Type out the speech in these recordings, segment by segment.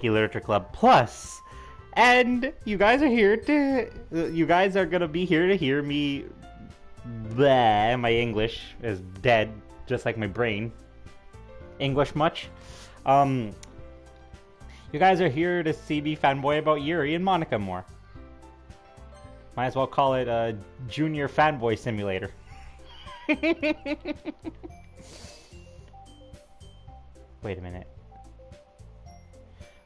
Doki Literature Club Plus, and you guys are here to. You guys are gonna be here to hear me. Bleh, my English is dead, just like my brain. English much? Um, you guys are here to see me fanboy about Yuri and Monica more. Might as well call it a junior fanboy simulator. Wait a minute.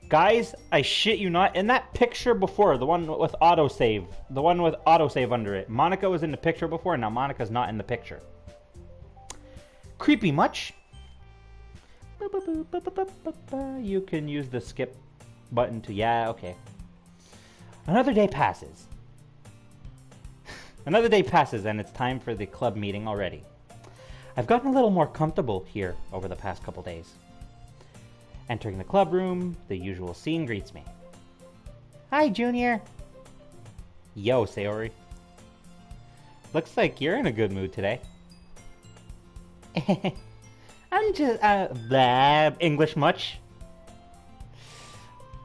Guys, I shit you not, in that picture before, the one with autosave, under it, Monica was in the picture before, and now Monica's not in the picture. Creepy much? You can use the skip button to, yeah, okay. Another day passes. Another day passes, and it's time for the club meeting already. I've gotten a little more comfortable here over the past couple days. Entering the club room, the usual scene greets me. Hi, Junior. Yo, Sayori. Looks like you're in a good mood today. I'm just, English much?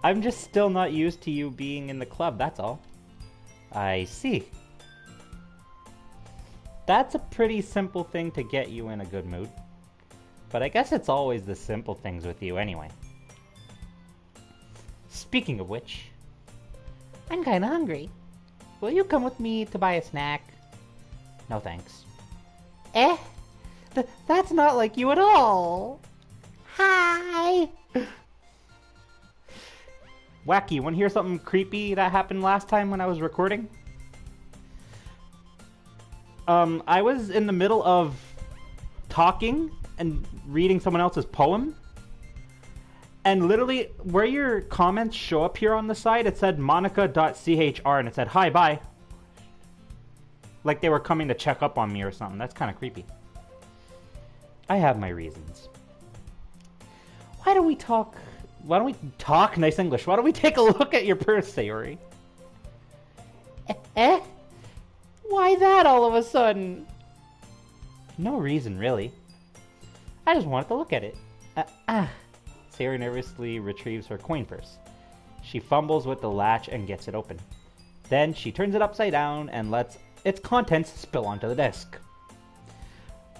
I'm just still not used to you being in the club, that's all. I see. That's a pretty simple thing to get you in a good mood. But I guess it's always the simple things with you anyway. Speaking of which, I'm kinda hungry. Will you come with me to buy a snack? No thanks. That's not like you at all. Hi! Wacky, wanna hear something creepy that happened last time when I was recording? I was in the middle of talking and reading someone else's poem, and literally where your comments show up here on the side, it said monica.chr and it said hi, bye, like they were coming to check up on me or something. That's kind of creepy. I have my reasons. Why don't we talk nice English? Why don't we take a look at your purse, Sayori? Why that all of a sudden? No reason, really. I just wanted to look at it. Sarah nervously retrieves her coin purse. She fumbles with the latch and gets it open. Then she turns it upside down and lets its contents spill onto the desk.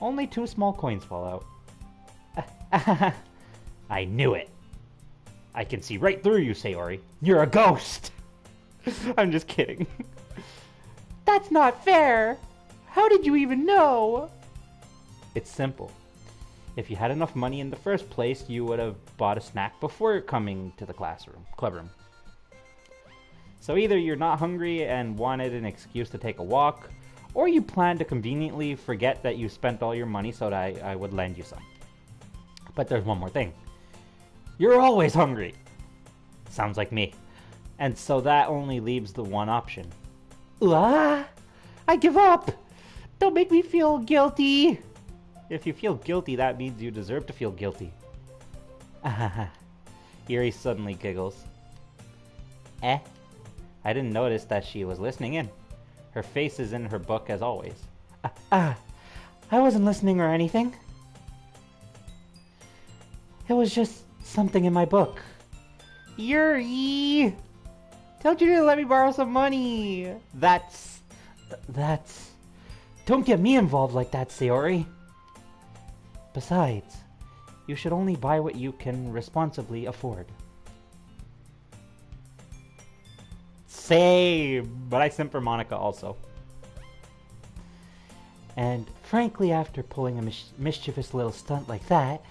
Only 2 small coins fall out. I knew it. I can see right through you, Sayori. You're a ghost. I'm just kidding. That's not fair. How did you even know? It's simple. If you had enough money in the first place, you would have bought a snack before coming to the clubroom. So either you're not hungry and wanted an excuse to take a walk, or you planned to conveniently forget that you spent all your money so that I would lend you some. But there's one more thing. You're always hungry. Sounds like me. And so that only leaves the one option. I give up. Don't make me feel guilty. If you feel guilty, that means you deserve to feel guilty. Yuri suddenly giggles. I didn't notice that she was listening in. Her face is in her book as always. I wasn't listening or anything. It was just something in my book. Yuri! Told you to let me borrow some money. That's... Don't get me involved like that, Sayori. Besides, you should only buy what you can responsibly afford. Same, but I simp for Monica also. And frankly, after pulling a mischievous little stunt like that,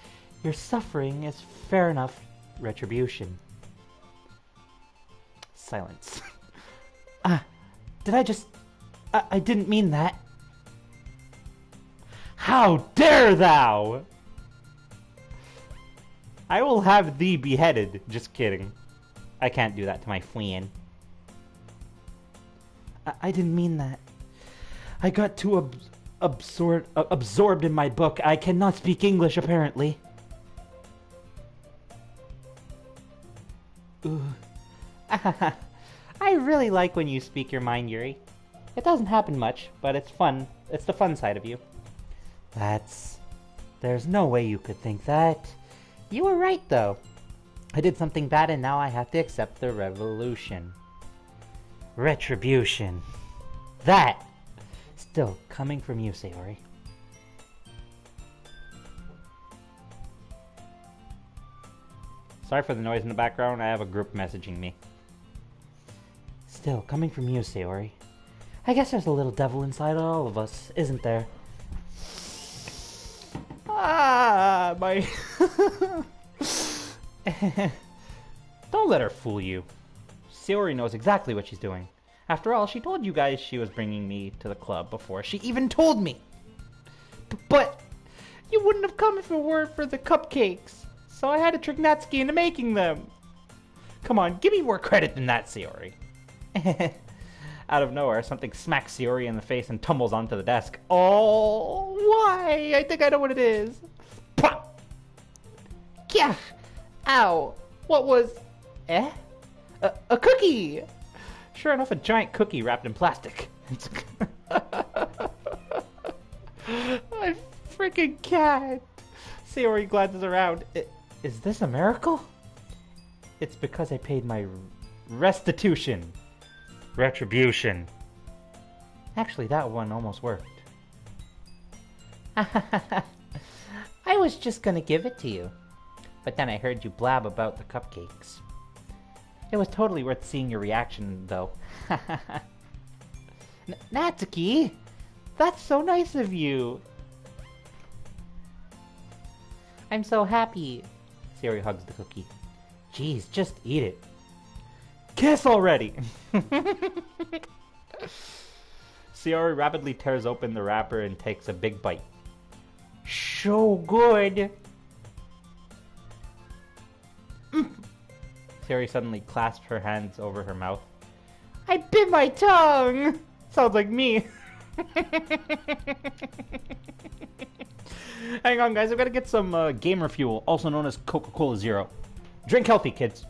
your suffering is fair enough retribution. Silence. Did I just... I didn't mean that. How dare thou! I will have thee beheaded. Just kidding. I can't do that to my queen. I didn't mean that. I got too absorbed in my book. I cannot speak English, apparently. Ooh. I really like when you speak your mind, Yuri. It doesn't happen much, but it's fun. It's the fun side of you. There's no way you could think that. You were right, though. I did something bad and now I have to accept the revolution. Retribution. That! Still coming from you, Sayori. Sorry for the noise in the background, I have a group messaging me. Still coming from you, Sayori. I guess there's a little devil inside all of us, isn't there? Ah, my... Don't let her fool you. Sayori knows exactly what she's doing. After all, she told you guys she was bringing me to the club before she even told me. But you wouldn't have come if it weren't for the cupcakes. So I had to trick Natsuki into making them. Come on, give me more credit than that, Sayori. Out of nowhere, something smacks Sayori in the face and tumbles onto the desk. Oh, why? I think I know what it is. Pop! Yeah! Ow! What was... Eh? A cookie! Sure enough, a giant cookie wrapped in plastic. My freaking cat! Sayori glances around. Is this a miracle? It's because I paid my restitution. Retribution. Actually, that one almost worked. I was just gonna give it to you. But then I heard you blab about the cupcakes. It was totally worth seeing your reaction, though. Natsuki! That's so nice of you! I'm so happy. Sayori hugs the cookie. Jeez, just eat it. Kiss already! Sayori rapidly tears open the wrapper and takes a big bite. So good! Sayori suddenly clasped her hands over her mouth. I bit my tongue! Sounds like me. Hang on, guys. I've got to get some gamer fuel, also known as Coca-Cola Zero. Drink healthy, kids.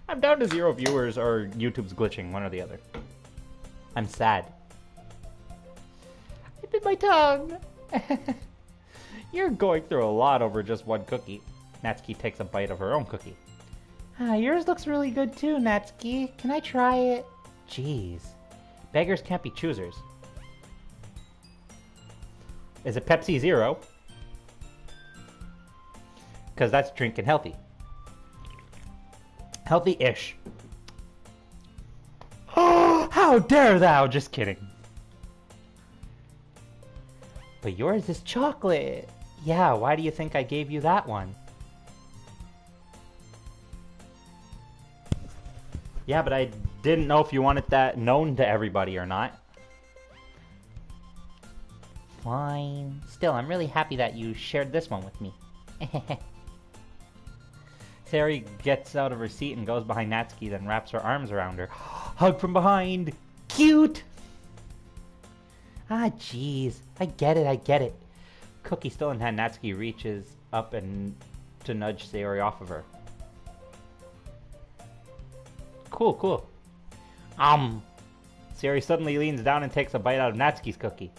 I'm down to 0 viewers or YouTube's glitching, one or the other. I'm sad. I bit my tongue. You're going through a lot over just one cookie. Natsuki takes a bite of her own cookie. Yours looks really good too, Natsuki. Can I try it? Jeez. Beggars can't be choosers. Is it Pepsi Zero? Because that's drinking healthy. Healthy-ish. Oh, how dare thou! Just kidding. But yours is chocolate. Yeah, why do you think I gave you that one? Yeah, but I didn't know if you wanted that known to everybody or not. Fine. Still, I'm really happy that you shared this one with me. Sayori gets out of her seat and goes behind Natsuki, then wraps her arms around her. Hug from behind! Cute! Ah, jeez. I get it. Cookie still in hand, Natsuki reaches up and to nudge Sayori off of her. Cool. Sayori suddenly leans down and takes a bite out of Natsuki's cookie.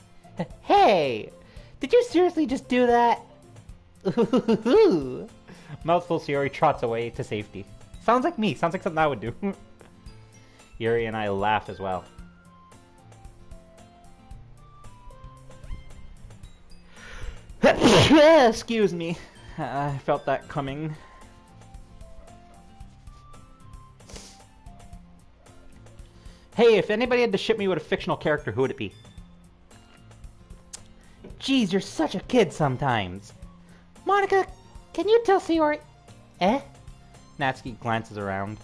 Hey! Did you seriously just do that? Mouthful, Sayori trots away to safety. Sounds like me. Sounds like something I would do. Yuri and I laugh as well. Excuse me. I felt that coming. Hey, if anybody had to ship me with a fictional character, who would it be? Jeez, you're such a kid sometimes. Monica, can you tell Sayori... Eh? Natsuki glances around.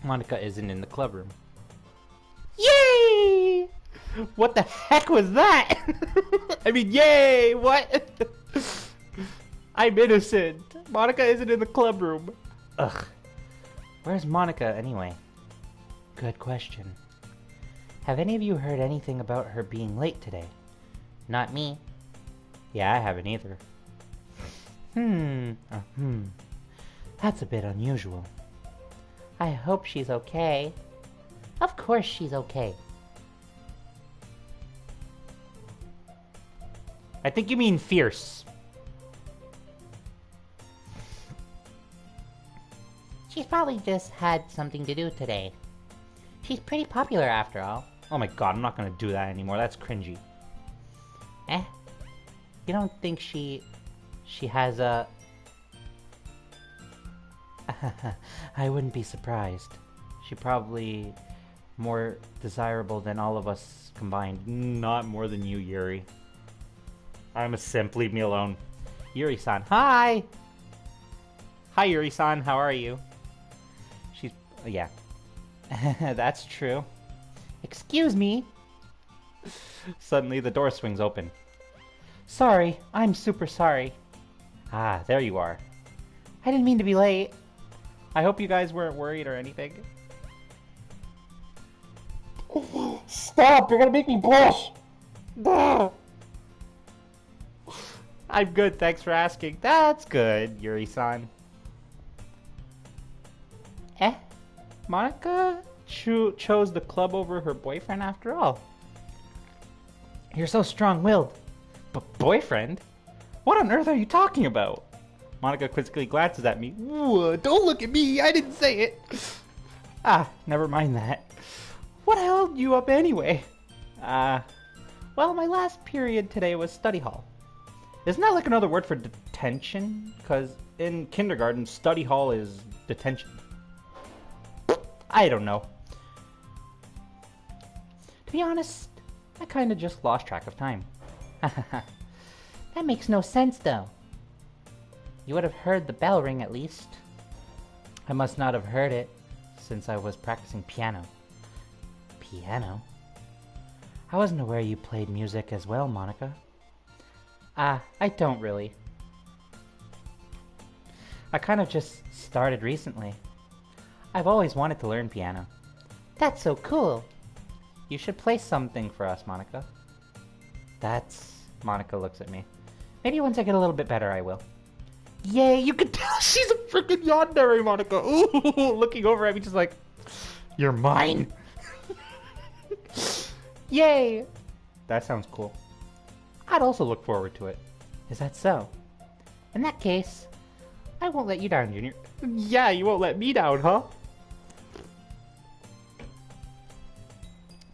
Monica isn't in the club room. Yay! What the heck was that? I mean, yay! What? I'm innocent. Monica isn't in the club room. Ugh. Where's Monica anyway? Good question. Have any of you heard anything about her being late today? Not me. Yeah, I haven't either. That's a bit unusual. I hope she's okay. Of course she's okay. I think you mean fierce. She's probably just had something to do today. She's pretty popular after all. Oh my god, I'm not gonna do that anymore. That's cringy. Eh? You don't think she has a... I wouldn't be surprised. She probably more desirable than all of us combined. Not more than you, Yuri. I'm a simp. Leave me alone. Yuri-san. Hi! Hi, Yuri-san. How are you? She's... yeah. That's true. Excuse me. Suddenly, the door swings open. Sorry. I'm super sorry. Ah, there you are. I didn't mean to be late. I hope you guys weren't worried or anything. Stop! You're gonna make me blush! I'm good, thanks for asking. That's good, Yuri-san. Eh? Monica chose the club over her boyfriend after all. You're so strong-willed. But boyfriend? What on earth are you talking about? Monica quizzically glances at me. Don't look at me, I didn't say it. Ah, never mind that. What held you up anyway? Well, my last period today was study hall. Isn't that like another word for detention? Because in kindergarten, study hall is detention. I don't know. To be honest, I kind of just lost track of time. That makes no sense, though. You would have heard the bell ring at least. I must not have heard it, since I was practicing piano. Piano? I wasn't aware you played music as well, Monica. I don't really. I kind of just started recently. I've always wanted to learn piano. That's so cool. You should play something for us, Monica. That's... Monica looks at me. Maybe once I get a little bit better, I will. Yay, you can tell she's a freaking yandere, Monica. Ooh, looking over at me just like, you're mine. Yay. That sounds cool. I'd also look forward to it. Is that so? In that case, I won't let you down, Junior. Yeah, you won't let me down, huh?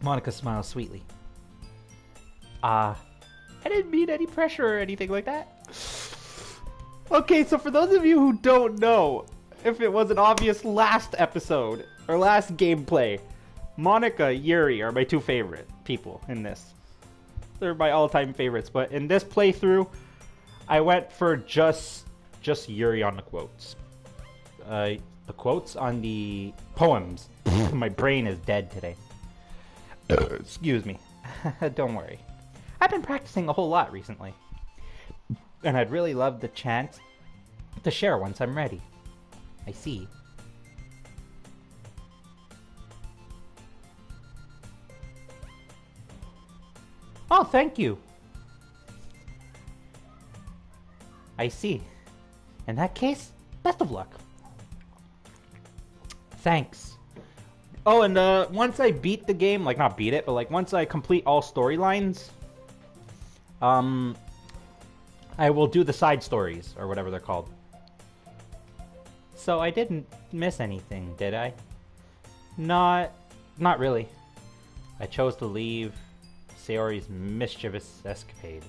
Monica smiles sweetly. I didn't mean any pressure or anything like that. Okay, so for those of you who don't know, if it was an obvious last episode, or last gameplay, Monica, Yuri are my two favorite people in this. They're my all-time favorites, but in this playthrough, I went for just Yuri on the quotes. The quotes on the poems. My brain is dead today. Excuse me. Don't worry. I've been practicing a whole lot recently. And I'd really love the chance to share once I'm ready. I see. Oh, thank you. I see. In that case, best of luck. Thanks. Oh, and once I beat the game, like not beat it, but like once I complete all storylines, I will do the side stories, or whatever they're called. So I didn't miss anything, did I? Not really. I chose to leave Sayori's mischievous escapade.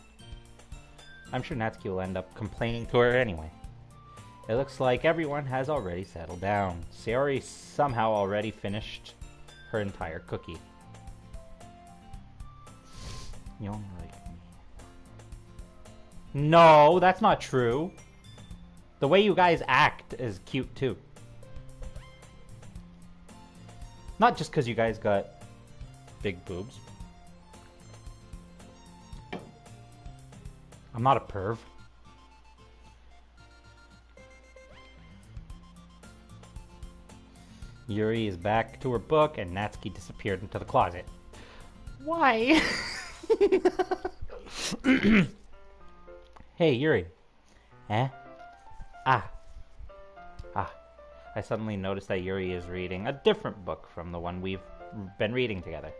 I'm sure Natsuki will end up complaining to her anyway. It looks like everyone has already settled down. Sayori somehow already finished her entire cookie. You don't like me. No, that's not true. The way you guys act is cute too. Not just because you guys got big boobs. I'm not a perv. Yuri is back to her book and Natsuki disappeared into the closet. Why? Hey, Yuri. Eh? I suddenly noticed that Yuri is reading a different book from the one we've been reading together.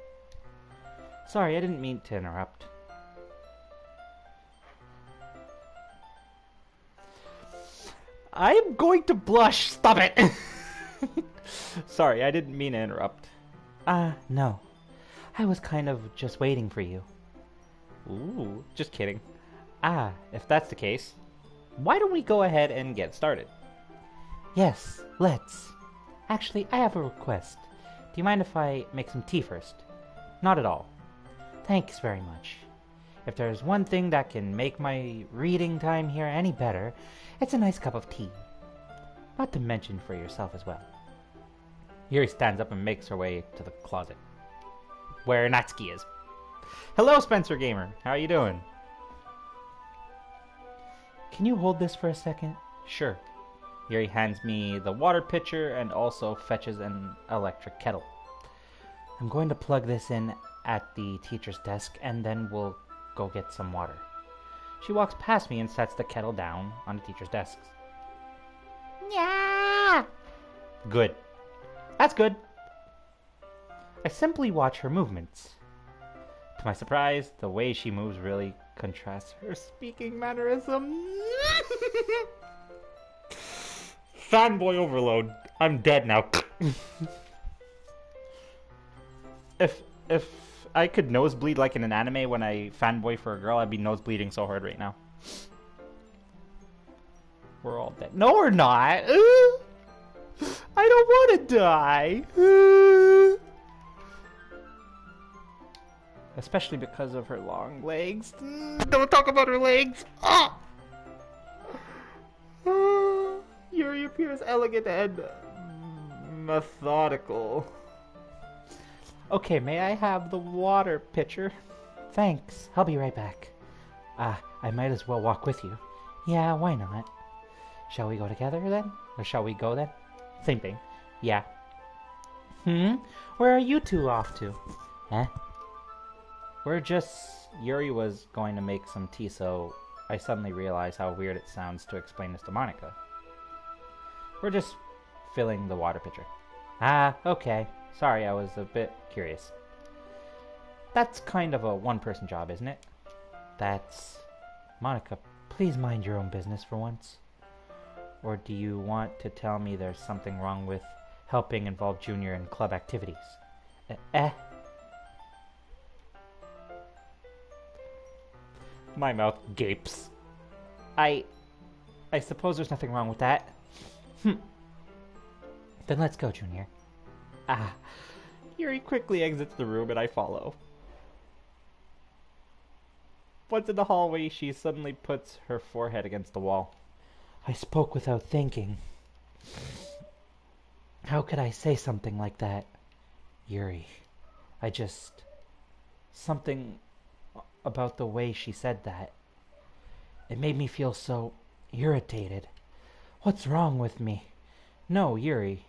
Sorry, I didn't mean to interrupt. I'm going to blush. Stop it. Sorry, I didn't mean to interrupt. No. I was kind of just waiting for you. Ooh, just kidding. If that's the case, why don't we go ahead and get started? Yes, let's. Actually, I have a request. Do you mind if I make some tea first? Not at all. Thanks very much. If there's one thing that can make my reading time here any better, it's a nice cup of tea. Not to mention for yourself as well. Yuri stands up and makes her way to the closet, where Natsuki is. Hello, Spencer Gamer. How are you doing? Can you hold this for a second? Sure. Yuri hands me the water pitcher and also fetches an electric kettle. I'm going to plug this in at the teacher's desk, and then we'll go get some water. She walks past me and sets the kettle down on the teacher's desk. Yeah. Good. That's good. I simply watch her movements. To my surprise, the way she moves really contrasts her speaking mannerism. Fanboy overload. I'm dead now. If I could nosebleed like in an anime when I fanboy for a girl, I'd be nosebleeding so hard right now. We're all dead. No, we're not. I don't want to die. Especially because of her long legs. Don't talk about her legs. Yuri appears elegant and methodical. Okay, may I have the water pitcher? Thanks. I'll be right back. I might as well walk with you. Yeah, why not? Shall we go together then? Or shall we go then? Same thing. Yeah. Where are you two off to? Huh? We're just... Yuri was going to make some tea, so I suddenly realized how weird it sounds to explain this to Monica. We're just filling the water pitcher. Okay. Sorry, I was a bit curious. That's kind of a one-person job, isn't it? That's... Monica, please mind your own business for once. Or do you want to tell me there's something wrong with helping involve Junior in club activities? My mouth gapes. I suppose there's nothing wrong with that. Then let's go, Junior. Yuri quickly exits the room and I follow. Once in the hallway, she suddenly puts her forehead against the wall. I spoke without thinking. How could I say something like that? Yuri, something about the way she said that. It made me feel so irritated. What's wrong with me? No, Yuri.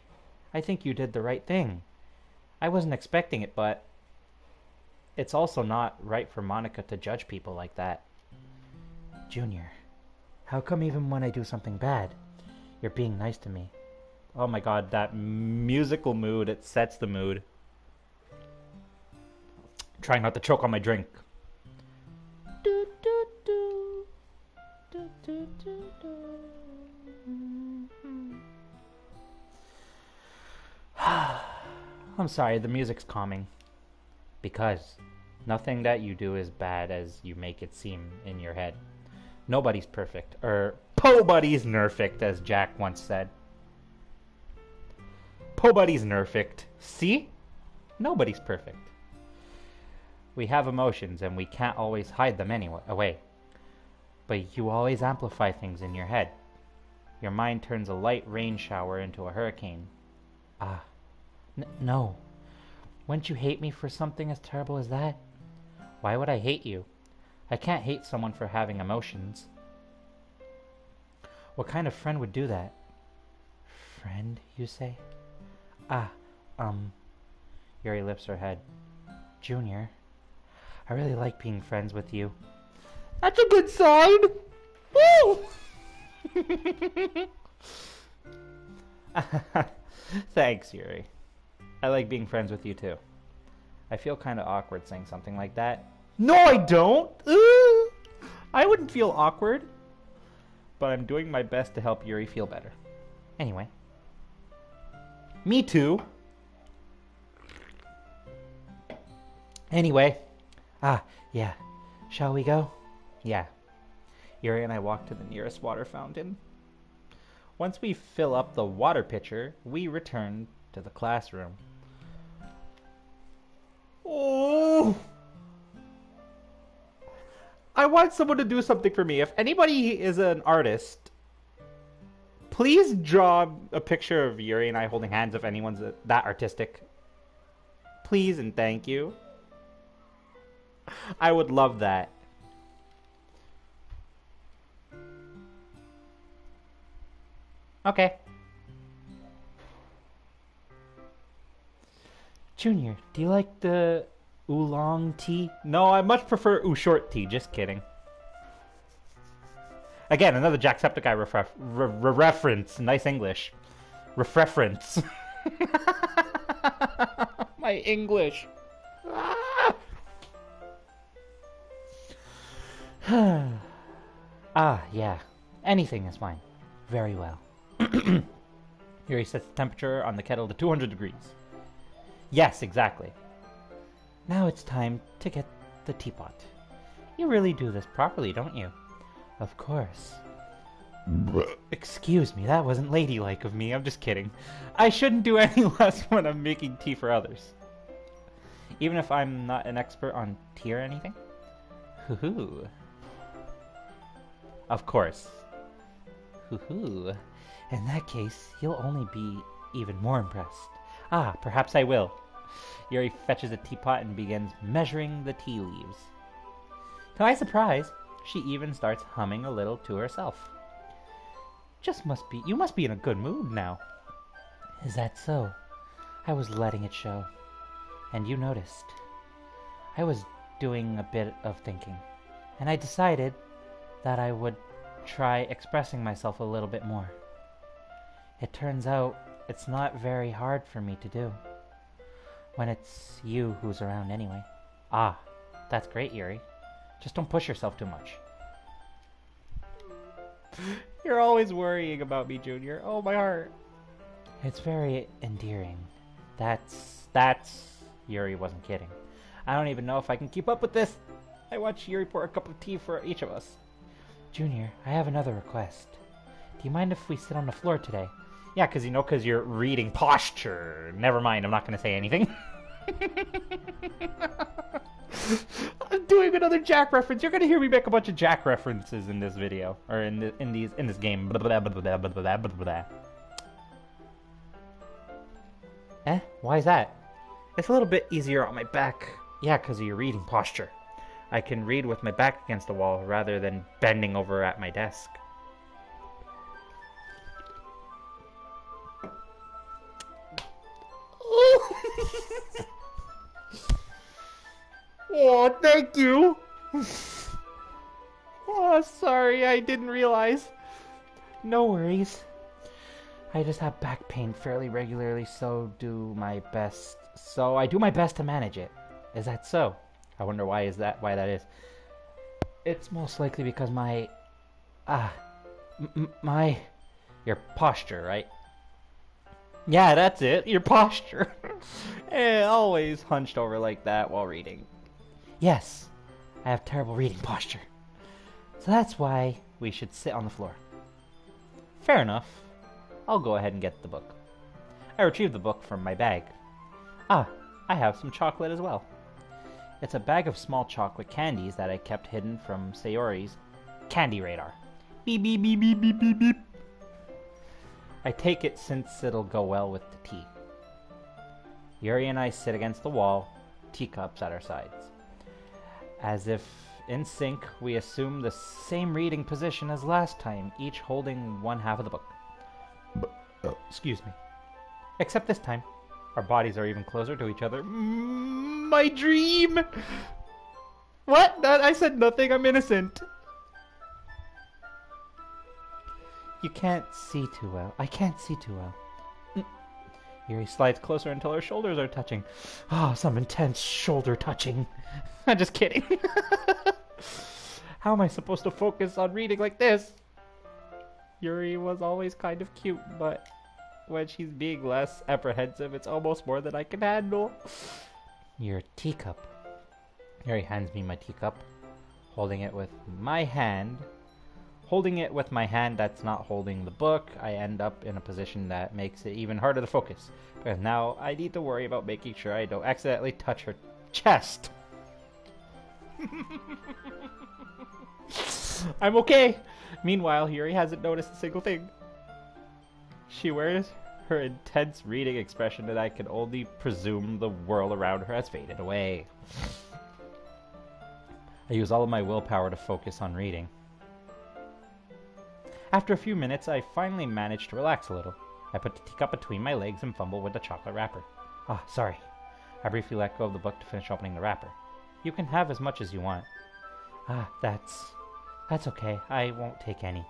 I think you did the right thing. I wasn't expecting it, but it's also not right for Monica to judge people like that. Junior, how come even when I do something bad, you're being nice to me? Oh my god, that musical mood, it sets the mood. Trying not to choke on my drink. I'm sorry, the music's calming. Because nothing that you do is bad as you make it seem in your head. Nobody's perfect. Pobody's nerfect, as Jack once said. Pobody's nerfect. See? Nobody's perfect. We have emotions and we can't always hide them away. But you always amplify things in your head. Your mind turns a light rain shower into a hurricane. No. Wouldn't you hate me for something as terrible as that? Why would I hate you? I can't hate someone for having emotions. What kind of friend would do that? Friend, you say? Yuri lifts her head. Junior, I really like being friends with you. That's a good sign! Woo! Thanks, Yuri. I like being friends with you too. I feel kind of awkward saying something like that. No, I don't! I wouldn't feel awkward. But I'm doing my best to help Yuri feel better. Anyway. Me too. Anyway, yeah. Shall we go? Yeah. Yuri and I walk to the nearest water fountain. Once we fill up the water pitcher, we return to the classroom. Oh! I want someone to do something for me. If anybody is an artist, please draw a picture of Yuri and I holding hands if anyone's that artistic. Please and thank you. I would love that. Okay. Junior, do you like the oolong tea? No, I much prefer ooh short tea. Just kidding. Again, another Jacksepticeye reference. Nice English. Reference. My English. Yeah. Anything is fine. Very well. Yuri sets the temperature on the kettle to 200 degrees. Yes, exactly. Now it's time to get the teapot. You really do this properly, don't you? Of course. Excuse me, that wasn't ladylike of me. I'm just kidding. I shouldn't do any less when I'm making tea for others. Even if I'm not an expert on tea or anything? Hoo-hoo. Of course. Hoo-hoo. In that case, you'll only be even more impressed. Perhaps I will. Yuri fetches a teapot and begins measuring the tea leaves. To my surprise, she even starts humming a little to herself. You must be in a good mood now. Is that so? I was letting it show. And you noticed. I was doing a bit of thinking, and I decided that I would try expressing myself a little bit more. It turns out it's not very hard for me to do, when it's you who's around anyway. That's great, Yuri. Just don't push yourself too much. You're always worrying about me, Junior. Oh, my heart. It's very endearing. That's... Yuri wasn't kidding. I don't even know if I can keep up with this. I watched Yuri pour a cup of tea for each of us. Junior, I have another request. Do you mind if we sit on the floor today? Yeah, because you're reading posture. Never mind, I'm not going to say anything. I'm doing another Jack reference. You're going to hear me make a bunch of Jack references in this video. Or in this game. Blah, blah, blah, blah, blah, blah, blah. Why is that? It's a little bit easier on my back. Yeah, because of your reading posture. I can read with my back against the wall rather than bending over at my desk. Oh, thank you. Oh, sorry, I didn't realize. No worries. I just have back pain fairly regularly, so I do my best to manage it. Is that so? I wonder why that is. It's most likely because your posture, right? Yeah, that's it. Your posture. Always hunched over like that while reading. Yes, I have terrible reading posture. So that's why we should sit on the floor. Fair enough. I'll go ahead and get the book. I retrieved the book from my bag. I have some chocolate as well. It's a bag of small chocolate candies that I kept hidden from Sayori's candy radar. Beep, beep, beep, beep, beep, beep, beep. I take it since it'll go well with the tea. Yuri and I sit against the wall, teacups at our sides. As if in sync, we assume the same reading position as last time, each holding one half of the book. Excuse me. Except this time, our bodies are even closer to each other. My dream! What? I said nothing. I'm innocent. You can't see too well. I can't see too well. Yuri slides closer until our shoulders are touching. Some intense shoulder touching. I'm just kidding. How am I supposed to focus on reading like this? Yuri was always kind of cute, but when she's being less apprehensive, it's almost more than I can handle. Your teacup. Yuri hands me my teacup, holding it with my hand. Holding it with my hand that's not holding the book, I end up in a position that makes it even harder to focus. Because now I need to worry about making sure I don't accidentally touch her chest. I'm okay. Meanwhile, Yuri hasn't noticed a single thing. She wears her intense reading expression, and I can only presume the world around her has faded away. I use all of my willpower to focus on reading. After a few minutes, I finally manage to relax a little. I put the teacup between my legs and fumble with the chocolate wrapper. Ah, sorry. I briefly let go of the book to finish opening the wrapper. You can have as much as you want. Ah, that's okay. I won't take any.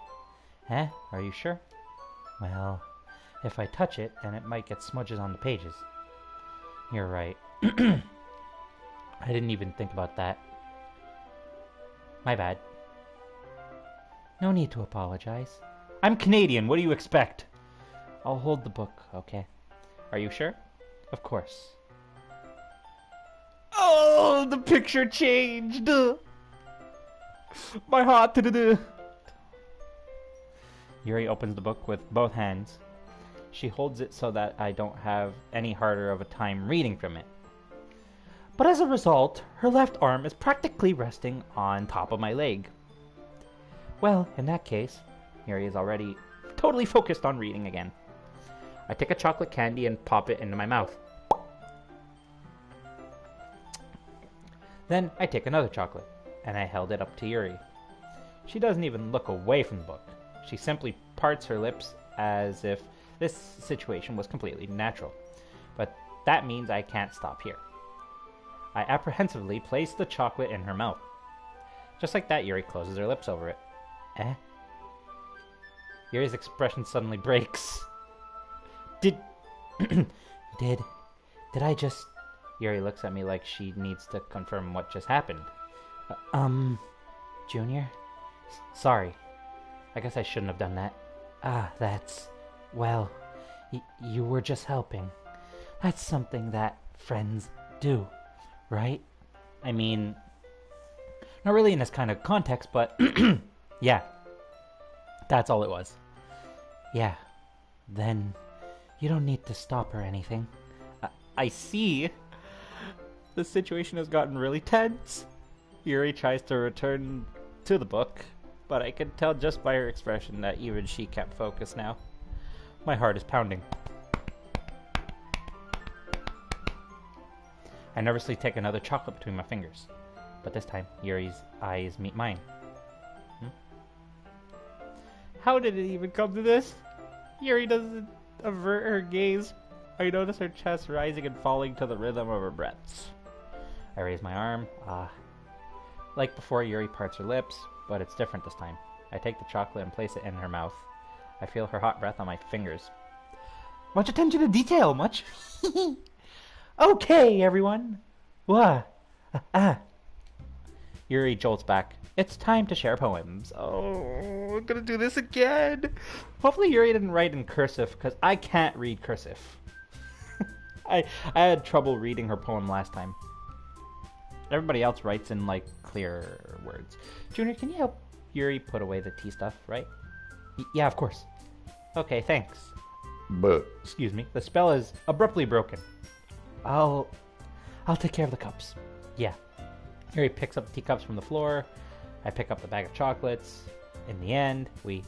Eh? Are you sure? Well, if I touch it, then it might get smudges on the pages. You're right. I didn't even think about that. My bad. No need to apologize. I'm Canadian. What do you expect? I'll hold the book, okay? Are you sure? Of course. Oh, the picture changed. My heart. Yuri opens the book with both hands. She holds it so that I don't have any harder of a time reading from it. But as a result, her left arm is practically resting on top of my leg. Well, in that case, Yuri is already totally focused on reading again. I take a chocolate candy and pop it into my mouth. Then I take another chocolate, and I held it up to Yuri. She doesn't even look away from the book. She simply parts her lips as if this situation was completely natural. But that means I can't stop here. I apprehensively place the chocolate in her mouth. Just like that, Yuri closes her lips over it. Eh? Yuri's expression suddenly breaks. Did I just... Yuri looks at me like she needs to confirm what just happened. Junior? Sorry. I guess I shouldn't have done that. Well, you were just helping. That's something that friends do, right? I mean, not really in this kind of context, but yeah. That's all it was. Yeah. Then you don't need to stop or anything. I see. The situation has gotten really tense. Yuri tries to return to the book, but I can tell just by her expression that even she kept focus now. My heart is pounding. I nervously take another chocolate between my fingers, but this time Yuri's eyes meet mine. How did it even come to this? Yuri doesn't avert her gaze. I notice her chest rising and falling to the rhythm of her breaths. I raise my arm. Like before, Yuri parts her lips, but it's different this time. I take the chocolate and place it in her mouth. I feel her hot breath on my fingers. Much attention to detail, much. Okay, everyone. Yuri jolts back. It's time to share poems. Oh, I'm gonna do this again. Hopefully Yuri didn't write in cursive, because I can't read cursive. I had trouble reading her poem last time. Everybody else writes in, like, clear words. Junior, can you help Yuri put away the tea stuff, right? Yeah, of course. Okay, thanks. But Excuse me. The spell is abruptly broken. I'll take care of the cups. Yeah. Yuri picks up the teacups from the floor. I pick up the bag of chocolates. In the end, we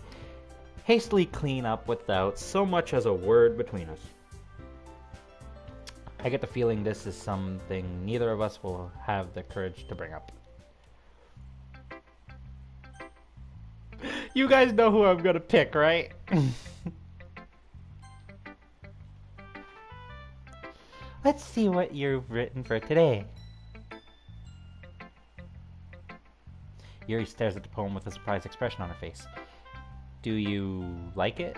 hastily clean up without so much as a word between us. I get the feeling this is something neither of us will have the courage to bring up. You guys know who I'm gonna pick, right? Let's see what you've written for today. Yuri stares at the poem with a surprised expression on her face. Do you like it?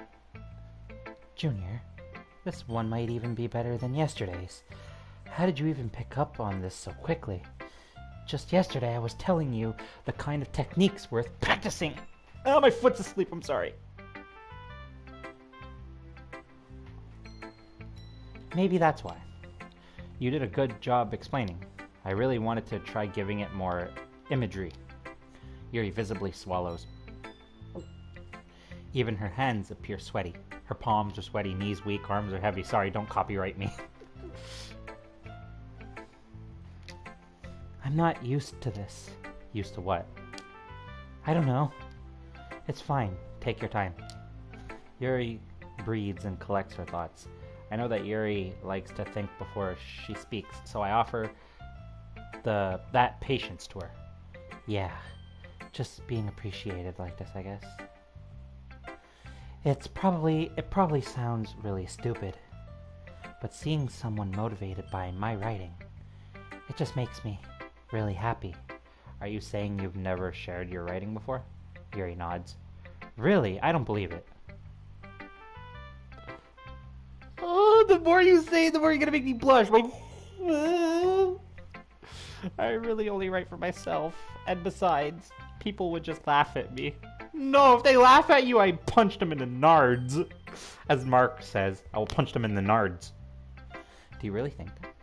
Junior, this one might even be better than yesterday's. How did you even pick up on this so quickly? Just yesterday I was telling you the kind of techniques worth Practicing! Oh, my foot's asleep, I'm sorry. Maybe that's why. You did a good job explaining. I really wanted to try giving it more imagery. Yuri visibly swallows. Even her hands appear sweaty. Her palms are sweaty, knees weak, arms are heavy. Sorry, don't copyright me. I'm not used to this. Used to what? I don't know. It's fine. Take your time. Yuri breathes and collects her thoughts. I know that Yuri likes to think before she speaks, so I offer that patience to her. Yeah, just being appreciated like this, I guess. It probably sounds really stupid, but seeing someone motivated by my writing, it just makes me really happy. Are you saying you've never shared your writing before? Yuri nods. Really? I don't believe it. Oh, the more you say, the more you're gonna make me blush. I really only write for myself, and besides, people would just laugh at me. No, if they laugh at you, I punch them in the nards. As Mark says, I will punch them in the nards. Do you really think that?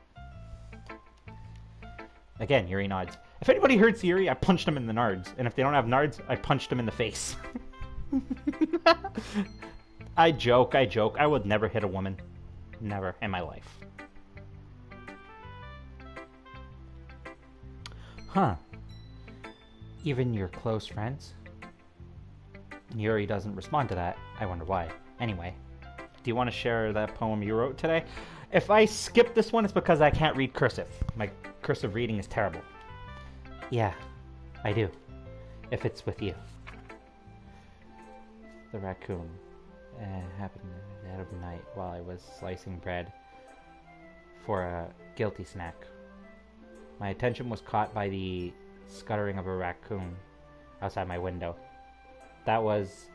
Again, Yuri nods. If anybody hurts Yuri, I punch them in the nards. And if they don't have nards, I punch them in the face. I joke. I would never hit a woman. Never in my life. Huh. Even your close friends? Yuri doesn't respond to that. I wonder why. Anyway, do you want to share that poem you wrote today? If I skip this one, it's because I can't read cursive. My cursive reading is terrible. Yeah, I do. If it's with you. The raccoon happened the other night while I was slicing bread for a guilty snack. My attention was caught by the scuttering of a raccoon outside my window. That was,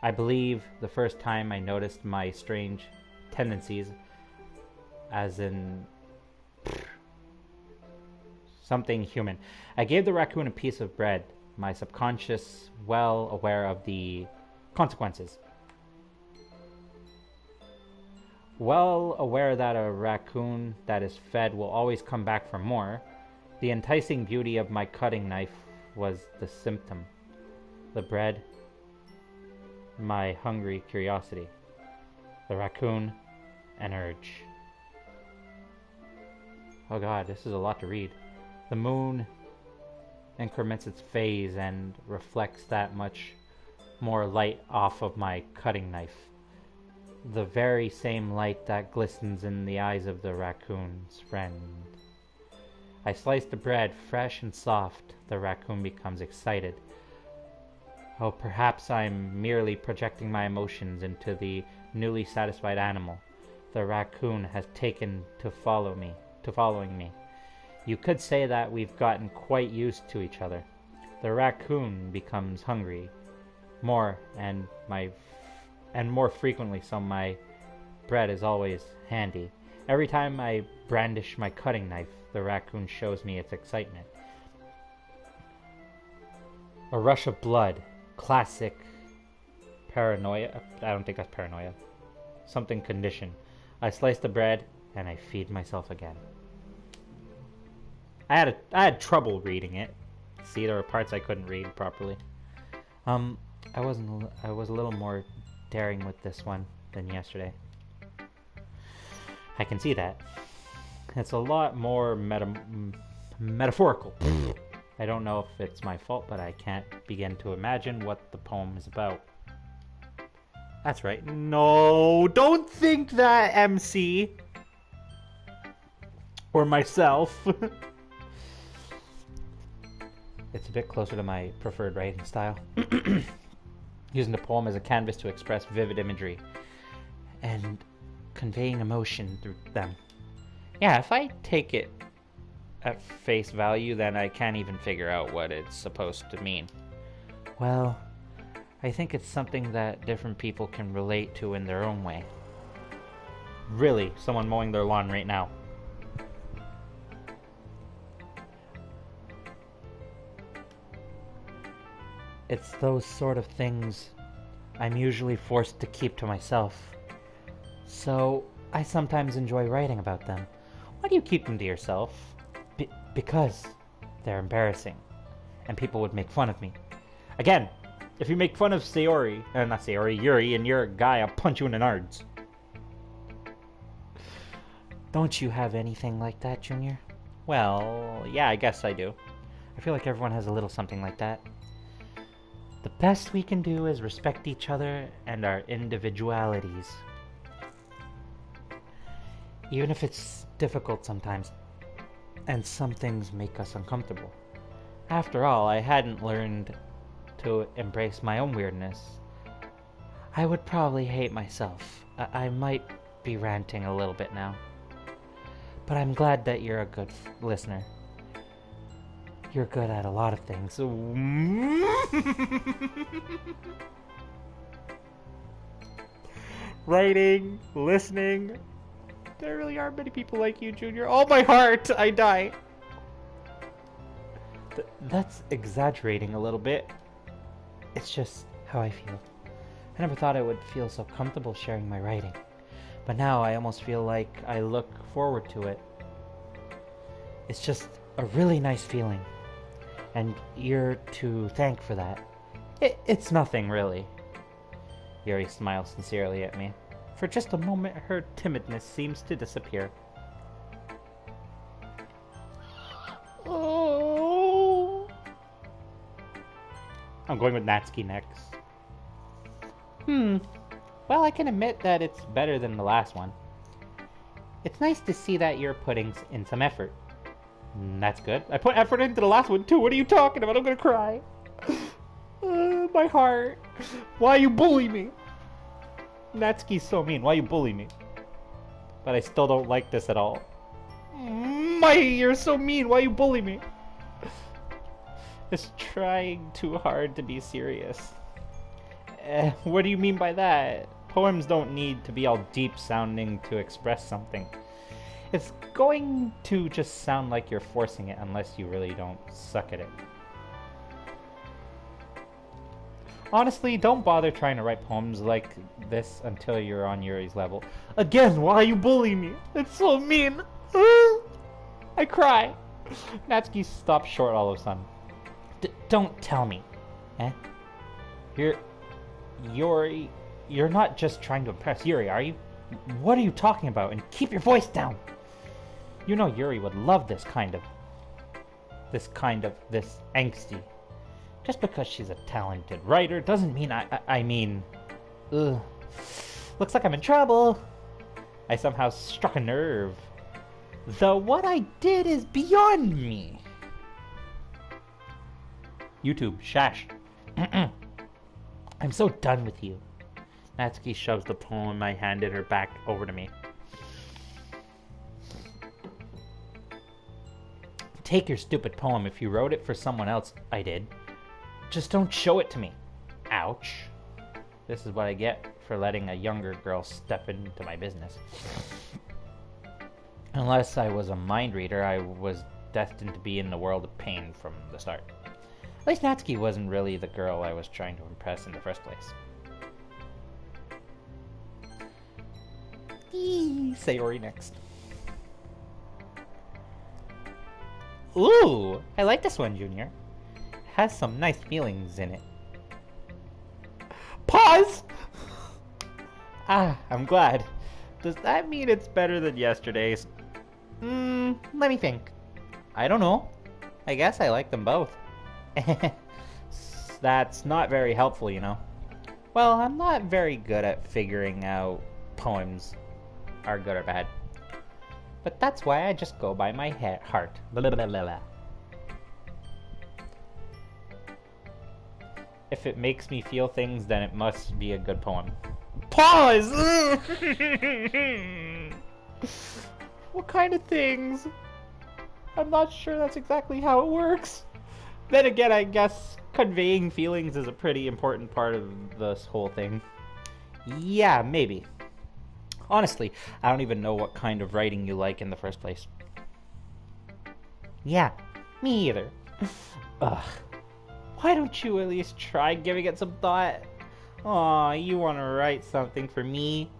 I believe, the first time I noticed my strange tendencies, as in something human. I gave the raccoon a piece of bread, my subconscious well aware of the consequences. Well aware that a raccoon that is fed will always come back for more, the enticing beauty of my cutting knife was the symptom. The bread, my hungry curiosity. The raccoon, an urge. Oh god, this is a lot to read. The moon increments its phase and reflects that much more light off of my cutting knife. The very same light that glistens in the eyes of the raccoon's friend. I slice the bread fresh and soft. The raccoon becomes excited. Oh, perhaps I'm merely projecting my emotions into the newly satisfied animal. The raccoon has taken to following me. You could say that we've gotten quite used to each other. The raccoon becomes hungry, more and more frequently, so my bread is always handy. Every time I brandish my cutting knife, the raccoon shows me its excitement. A rush of blood. Classic paranoia. I don't think that's paranoia. Something conditioned. I slice the bread and I feed myself again. I had trouble reading it. See, there were parts I couldn't read properly. I was a little more daring with this one than yesterday. I can see that. It's a lot more metaphorical. I don't know if it's my fault, but I can't begin to imagine what the poem is about. That's right. No, don't think that, MC. Or myself. It's a bit closer to my preferred writing style. Using the poem as a canvas to express vivid imagery and conveying emotion through them. Yeah, if I take it at face value, then I can't even figure out what it's supposed to mean. Well, I think it's something that different people can relate to in their own way. Really, someone mowing their lawn right now. It's those sort of things I'm usually forced to keep to myself. So, I sometimes enjoy writing about them. Why do you keep them to yourself? Because they're embarrassing, and people would make fun of me. Again, if you make fun of Yuri, and you're a guy, I'll punch you in the nards. Don't you have anything like that, Junior? Well, yeah, I guess I do. I feel like everyone has a little something like that. The best we can do is respect each other and our individualities. Even if it's difficult sometimes, and some things make us uncomfortable. After all, I hadn't learned to embrace my own weirdness. I would probably hate myself. I might be ranting a little bit now. But I'm glad that you're a good listener. You're good at a lot of things. Writing, listening. There really are many people like you, Junior. Oh, my heart! I die. That's exaggerating a little bit. It's just how I feel. I never thought I would feel so comfortable sharing my writing. But now I almost feel like I look forward to it. It's just a really nice feeling. And you're to thank for that. It's nothing, really. Yuri smiles sincerely at me. For just a moment, her timidness seems to disappear. Oh. I'm going with Natsuki next. Well, I can admit that it's better than the last one. It's nice to see that you're putting in some effort. That's good. I put effort into the last one too. What are you talking about? I'm gonna cry. My heart. Why you bully me? Natsuki's so mean. Why you bully me? But I still don't like this at all. You're so mean. Why you bully me? It's trying too hard to be serious. What do you mean by that? Poems don't need to be all deep sounding to express something. It's going to just sound like you're forcing it unless you really don't suck at it. Honestly, don't bother trying to write poems like this until you're on Yuri's level. Again, why are you bullying me? It's so mean. I cry. Natsuki stops short all of a sudden. Don't tell me. Yuri, you're not just trying to impress Yuri, are you? What are you talking about? And keep your voice down. You know Yuri would love this angsty. Just because she's a talented writer doesn't mean I mean... Ugh. Looks like I'm in trouble. I somehow struck a nerve. Though what I did is beyond me. YouTube, shash. I'm so done with you. Natsuki shoves the poem I handed her back over to me. Take your stupid poem. If you wrote it for someone else, I did. Just don't show it to me. Ouch. This is what I get for letting a younger girl step into my business. Unless I was a mind reader, I was destined to be in the world of pain from the start. At least Natsuki wasn't really the girl I was trying to impress in the first place. Sayori next. Ooh, I like this one, Junior. It has some nice feelings in it. Pause! I'm glad. Does that mean it's better than yesterday's? Let me think. I don't know. I guess I like them both. That's not very helpful, you know. Well, I'm not very good at figuring out poems are good or bad. But that's why I just go by my heart. Blah, blah, blah, blah. If it makes me feel things, then it must be a good poem. Pause! What kind of things? I'm not sure that's exactly how it works. Then again, I guess conveying feelings is a pretty important part of this whole thing. Yeah, maybe. Honestly, I don't even know what kind of writing you like in the first place. Yeah, me either. Ugh. Why don't you at least try giving it some thought? Aw, you want to write something for me?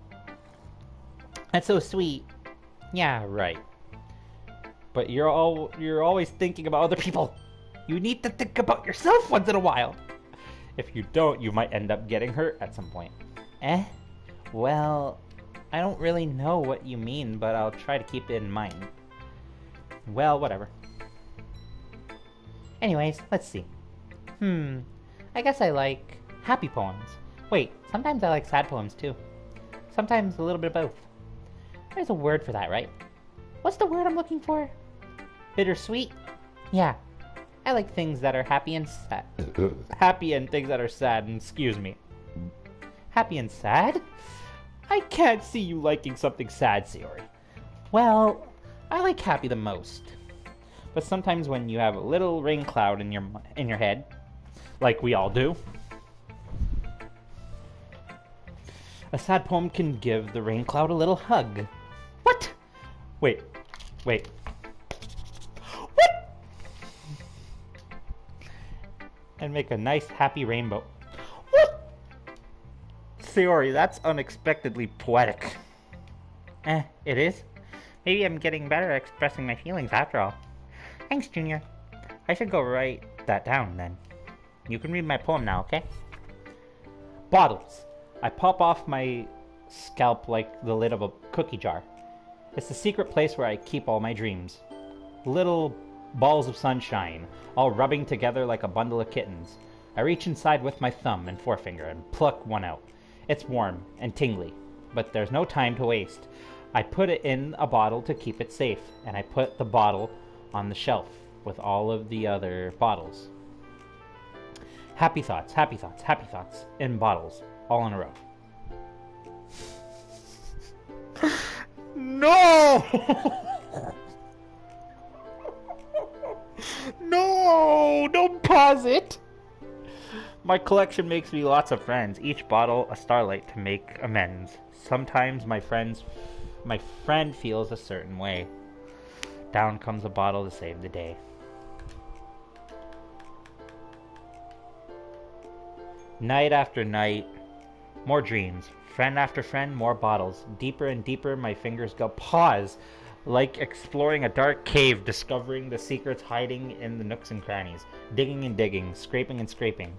That's so sweet. Yeah, right. But you're always thinking about other people. You need to think about yourself once in a while. If you don't, you might end up getting hurt at some point. Eh? Well, I don't really know what you mean, but I'll try to keep it in mind. Well, whatever. Anyways, let's see. I guess I like happy poems. Wait, sometimes I like sad poems too. Sometimes a little bit of both. There's a word for that, right? What's the word I'm looking for? Bittersweet? Yeah. I like things that are happy and sad. Happy and things that are sad, excuse me. Happy and sad? I can't see you liking something sad, Sayori. Well, I like happy the most. But sometimes when you have a little rain cloud in your head, like we all do, a sad poem can give the rain cloud a little hug. What? Wait. What? And make a nice happy rainbow. What? Sayori, that's unexpectedly poetic. It is? Maybe I'm getting better at expressing my feelings after all. Thanks, Junior. I should go write that down then. You can read my poem now, okay? Bottles. I pop off my scalp like the lid of a cookie jar. It's the secret place where I keep all my dreams. Little balls of sunshine, all rubbing together like a bundle of kittens. I reach inside with my thumb and forefinger and pluck one out. It's warm and tingly, but there's no time to waste. I put it in a bottle to keep it safe, and I put the bottle on the shelf with all of the other bottles. Happy thoughts, happy thoughts, happy thoughts in bottles, all in a row. No! No! Don't pause it! My collection makes me lots of friends, each bottle a starlight to make amends. Sometimes my friend feels a certain way. Down comes a bottle to save the day. Night after night, more dreams. Friend after friend, more bottles. Deeper and deeper my fingers go. Pause! Like exploring a dark cave, discovering the secrets hiding in the nooks and crannies. Digging and digging, scraping and scraping.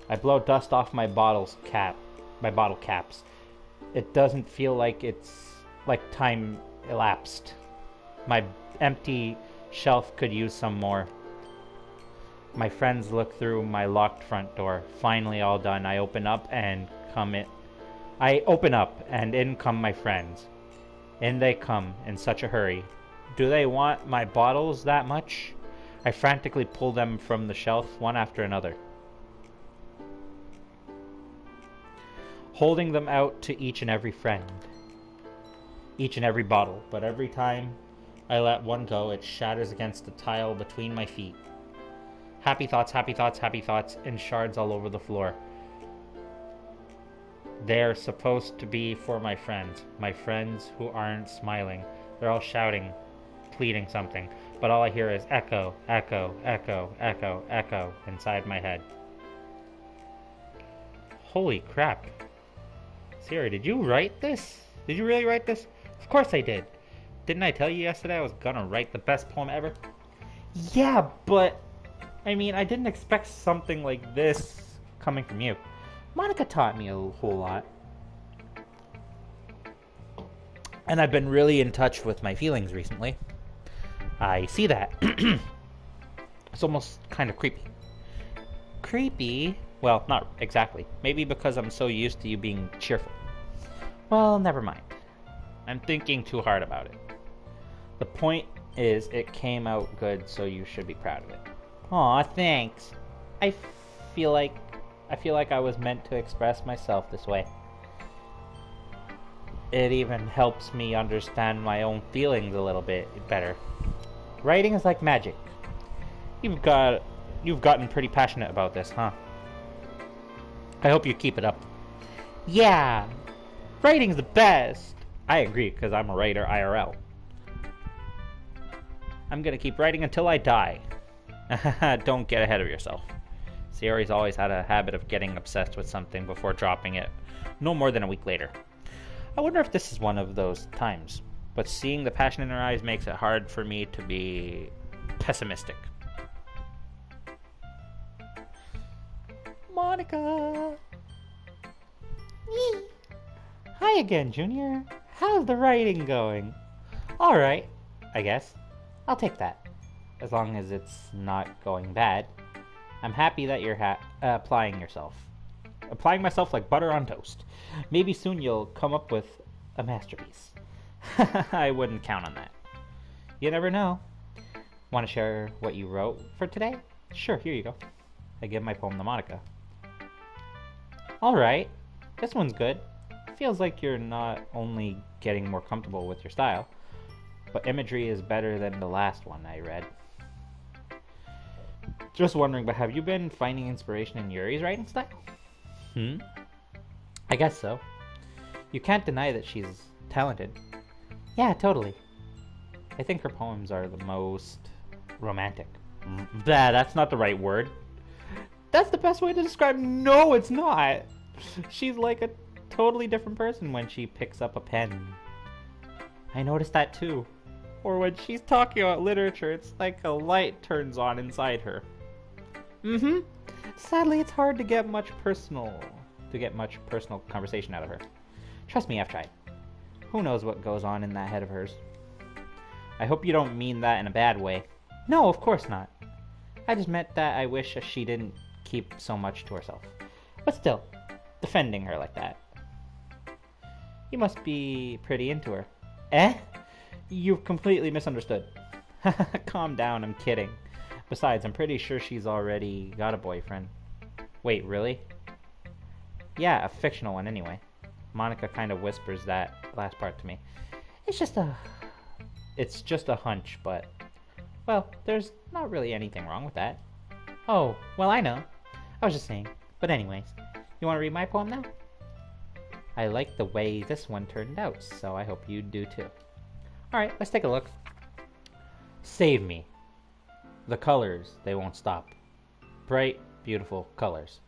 I blow dust off my bottle caps. It doesn't feel like it's like time elapsed. My empty shelf could use some more. My friends look through my locked front door. Finally all done. I open up and in come my friends. In they come in such a hurry. Do they want my bottles that much? I frantically pull them from the shelf one after another, holding them out to each and every friend, each and every bottle, but every time I let one go, it shatters against the tile between my feet. Happy thoughts, happy thoughts, happy thoughts, in shards all over the floor. They're supposed to be for my friends who aren't smiling. They're all shouting, pleading something, but all I hear is echo, echo, echo, echo, echo inside my head. Holy crap. Siri, did you write this? Did you really write this? Of course I did. Didn't I tell you yesterday I was gonna write the best poem ever? Yeah, but I mean, I didn't expect something like this coming from you. Monica taught me a whole lot. And I've been really in touch with my feelings recently. I see that. It's almost kind of creepy. Creepy? Well, not exactly. Maybe because I'm so used to you being cheerful. Well, never mind. I'm thinking too hard about it. The point is, it came out good, so you should be proud of it. Aw, thanks. I feel like I was meant to express myself this way. It even helps me understand my own feelings a little bit better. Writing is like magic. You've gotten pretty passionate about this, huh? I hope you keep it up. Yeah, writing's the best. I agree, because I'm a writer IRL. I'm gonna keep writing until I die. Don't get ahead of yourself. Sayori's always had a habit of getting obsessed with something before dropping it no more than a week later. I wonder if this is one of those times, but seeing the passion in her eyes makes it hard for me to be pessimistic. Monica! Hi again, Junior. How's the writing going? Alright, I guess. I'll take that. As long as it's not going bad. I'm happy that you're applying yourself. Applying myself like butter on toast. Maybe soon you'll come up with a masterpiece. I wouldn't count on that. You never know. Want to share what you wrote for today? Sure, here you go. I give my poem to Monica. Alright, this one's good. Feels like you're not only getting more comfortable with your style, but imagery is better than the last one I read. Just wondering, but have you been finding inspiration in Yuri's writing style? I guess so. You can't deny that she's talented. Yeah, totally. I think her poems are the most romantic. That's not the right word. That's the best way to describe. No, it's not. She's like a totally different person when she picks up a pen. I noticed that too. Or when she's talking about literature, it's like a light turns on inside her. Sadly, it's hard to get much personal conversation out of her. Trust me, I've tried. Who knows what goes on in that head of hers? I hope you don't mean that in a bad way. No, of course not. I just meant that I wish she didn't keep so much to herself. But still, defending her like that. You must be pretty into her. Eh? You've completely misunderstood. Calm down, I'm kidding. Besides, I'm pretty sure she's already got a boyfriend. Wait, really? Yeah, a fictional one anyway. Monica kind of whispers that last part to me. It's just a hunch, but, well, there's not really anything wrong with that. Oh, well, I know. I was just saying. But anyways, you want to read my poem now? I like the way this one turned out, so I hope you do too. Alright, let's take a look. Save me. The colors, they won't stop. Bright, beautiful colors.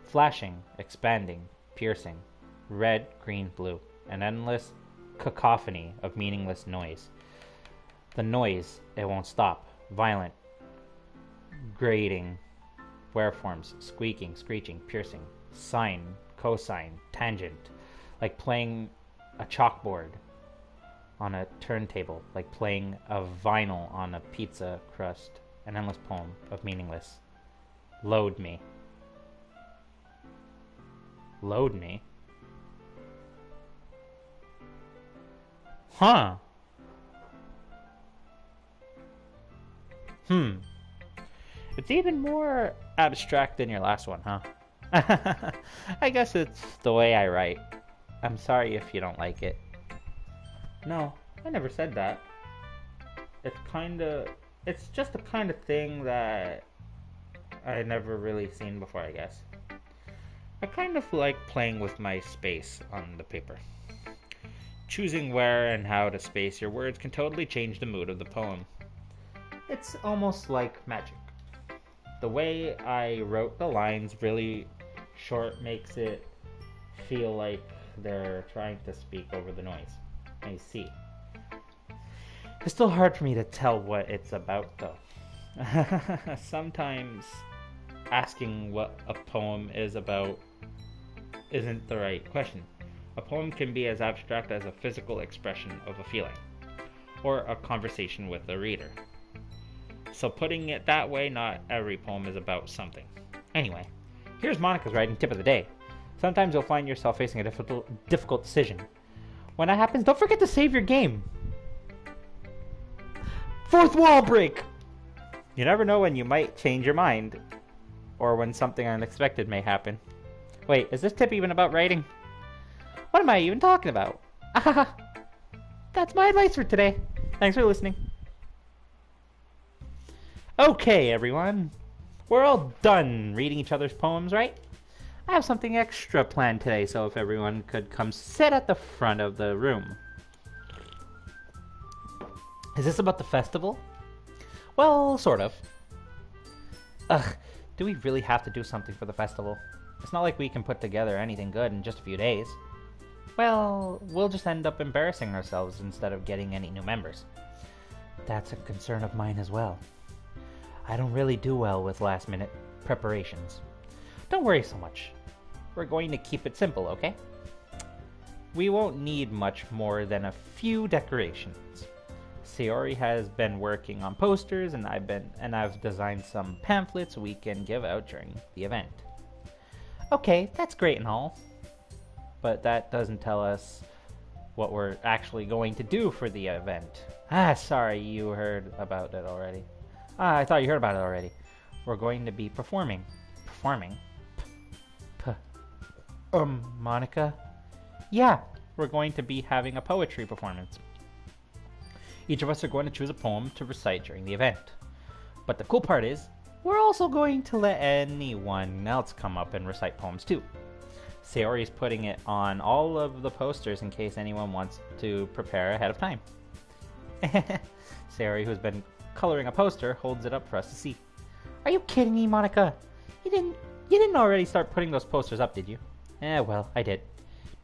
Flashing, expanding, piercing. Red, green, blue. An endless cacophony of meaningless noise. The noise, it won't stop. Violent, grating, waveforms, squeaking, screeching, piercing. Sine, cosine, tangent. Like playing a chalkboard on a turntable. Like playing a vinyl on a pizza crust. An endless poem of meaningless. Load me. Load me? Huh. It's even more abstract than your last one, huh? I guess it's the way I write. I'm sorry if you don't like it. No, I never said that. It's just the kind of thing that I never really seen before, I guess. I kind of like playing with my space on the paper. Choosing where and how to space your words can totally change the mood of the poem. It's almost like magic. The way I wrote the lines really short makes it feel like they're trying to speak over the noise. I see. It's still hard for me to tell what it's about, though. Sometimes asking what a poem is about isn't the right question. A poem can be as abstract as a physical expression of a feeling, or a conversation with the reader. So putting it that way, not every poem is about something. Anyway, here's Monica's writing tip of the day. Sometimes you'll find yourself facing a difficult decision. When that happens, don't forget to save your game. Fourth wall break! You never know when you might change your mind, or when something unexpected may happen. Wait, is this tip even about writing? What am I even talking about? That's my advice for today. Thanks for listening. Okay, everyone. We're all done reading each other's poems, right? I have something extra planned today, so if everyone could come sit at the front of the room. Is this about the festival? Well, sort of. Ugh, do we really have to do something for the festival? It's not like we can put together anything good in just a few days. well, we'll just end up embarrassing ourselves instead of getting any new members. That's a concern of mine as well. I don't really do well with last-minute preparations. Don't worry so much. We're going to keep it simple, okay? We won't need much more than a few decorations. Sayori has been working on posters, and I've designed some pamphlets we can give out during the event. Okay, that's great and all, but that doesn't tell us what we're actually going to do for the event. Sorry, you heard about it already. I thought you heard about it already. We're going to be performing. Performing? Monica? Yeah, we're going to be having a poetry performance. Each of us are going to choose a poem to recite during the event. But the cool part is, we're also going to let anyone else come up and recite poems too. Sayori's putting it on all of the posters in case anyone wants to prepare ahead of time. Sayori, who's been coloring a poster, holds it up for us to see. Are you kidding me, Monica? You didn't already start putting those posters up, did you? Well, I did.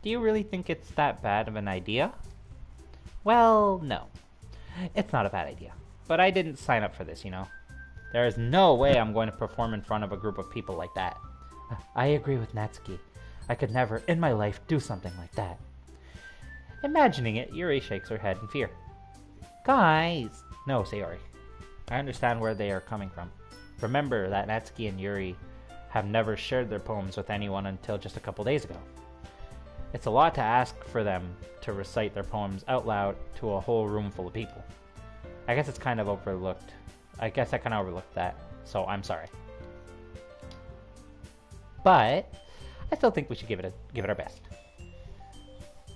Do you really think it's that bad of an idea? Well, no. It's not a bad idea. But I didn't sign up for this, you know. There is no way I'm going to perform in front of a group of people like that. I agree with Natsuki. I could never in my life do something like that. Imagining it, Yuri shakes her head in fear. Guys! No, Sayori. I understand where they are coming from. Remember that Natsuki and Yuri have never shared their poems with anyone until just a couple days ago. It's a lot to ask for them to recite their poems out loud to a whole room full of people. I guess I kind of overlooked that, so I'm sorry. But I still think we should give it our best.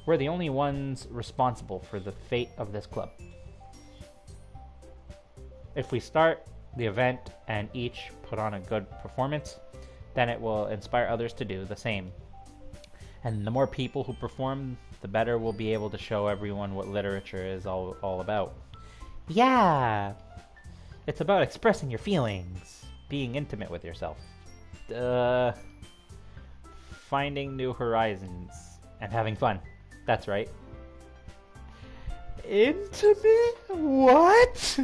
We're the only ones responsible for the fate of this club. If we start the event and each put on a good performance, then it will inspire others to do the same. And the more people who perform, the better we'll be able to show everyone what literature is all about. Yeah! It's about expressing your feelings, being intimate with yourself, finding new horizons, and having fun. That's right. Intimate? What?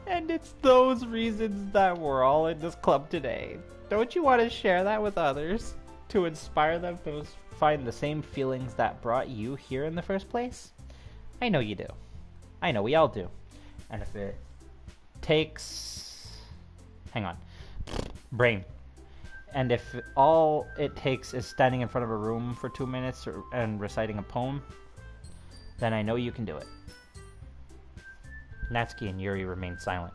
And it's those reasons that we're all in this club today. Don't you want to share that with others? To inspire them to find the same feelings that brought you here in the first place? I know you do. I know we all do. And if it takes... Hang on. Brain. And if all it takes is standing in front of a room for 2 minutes and reciting a poem, then I know you can do it. Natsuki and Yuri remain silent.